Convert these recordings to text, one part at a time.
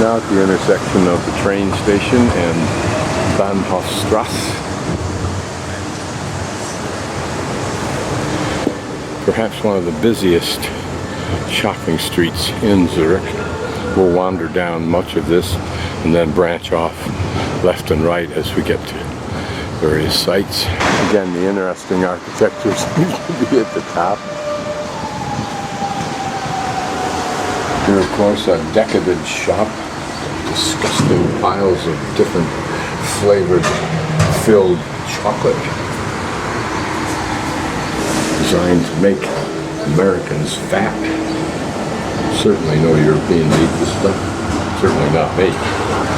Now at the intersection of the train station and Bahnhofstrasse. Perhaps one of the busiest shopping streets in Zurich. We'll wander down much of this and then branch off left and right as we get to various sites. Again, the interesting architecture seems to be at the top. Here, of course, a decadent shop. Disgusting piles of different flavored filled chocolate designed to make Americans fat. Certainly no Europeans eat this stuff. Certainly not me.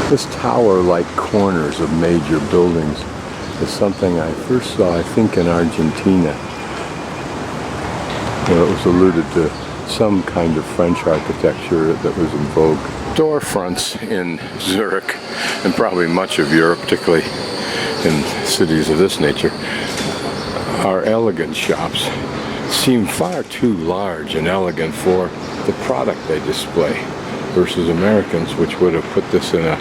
This tower-like corners of major buildings is something I first saw, I think, in Argentina. Where it was alluded to some kind of French architecture that was in vogue. Storefronts in Zurich, and probably much of Europe, particularly in cities of this nature, are elegant shops. Seem far too large and elegant for the product they display versus Americans, which would have put this in a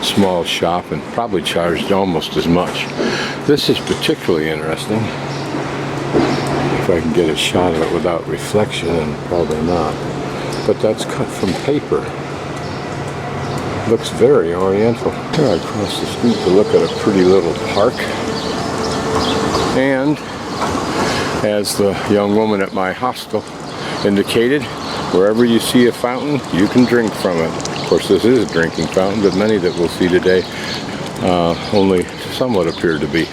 small shop and probably charged almost as much. This is particularly interesting. If I can get a shot of it without reflection, and probably not. But that's cut from paper. Looks very oriental. Here I cross the street to look at a pretty little park. And as the young woman at my hostel indicated, wherever you see a fountain, you can drink from it. Of course, this is a drinking fountain, but many that we'll see today only somewhat appear to be.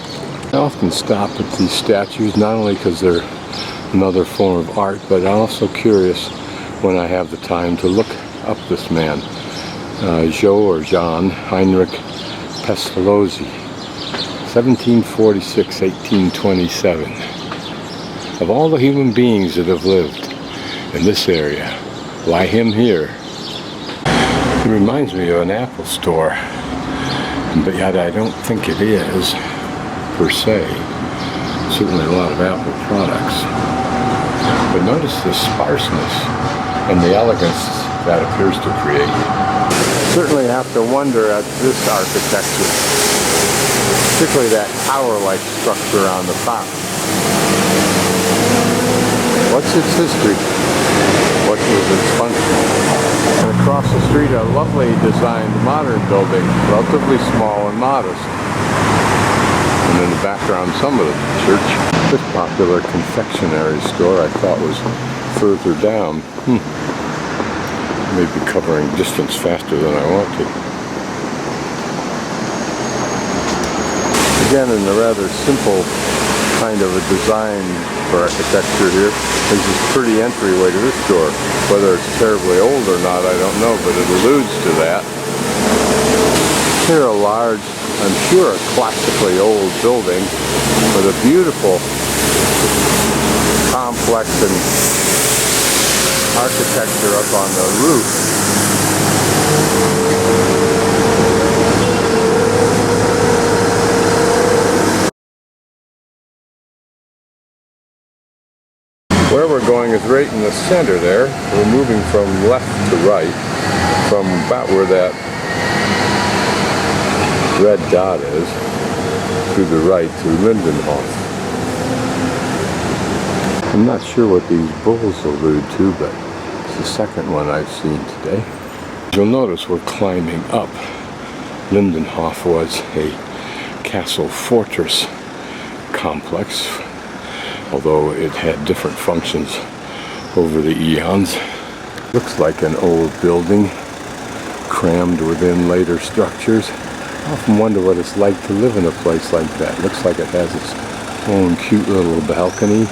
I often stop at these statues, not only because they're another form of art, but I'm also curious when I have the time to look up this man. John Heinrich Pestalozzi, 1746-1827. Of all the human beings that have lived in this area, why him here? It reminds me of an Apple store, but yet I don't think it is, per se. Certainly a lot of Apple products. But notice the sparseness and the elegance that appears to create. Certainly have to wonder at this architecture, particularly that tower-like structure on the top. What's its history? What was its function? And across the street, a lovely designed modern building, relatively small and modest. And in the background, some of the church. This popular confectionery store I thought was further down. Maybe covering distance faster than I want to. Again, in a rather simple kind of a design for architecture here, there's this pretty entryway to this door. Whether it's terribly old or not, I don't know, but it alludes to that. Here a large, I'm sure a classically old building with a beautiful complex and architecture up on the roof. Where we're going is right in the center there. We're moving from left to right, from about where that red dot is, to the right, to Lindenhof. I'm not sure what these bulls allude to, but it's the second one I've seen today. You'll notice we're climbing up. Lindenhof was a castle fortress complex, although it had different functions over the eons. Looks like an old building crammed within later structures. I often wonder what it's like to live in a place like that. Looks like it has its own cute little balcony.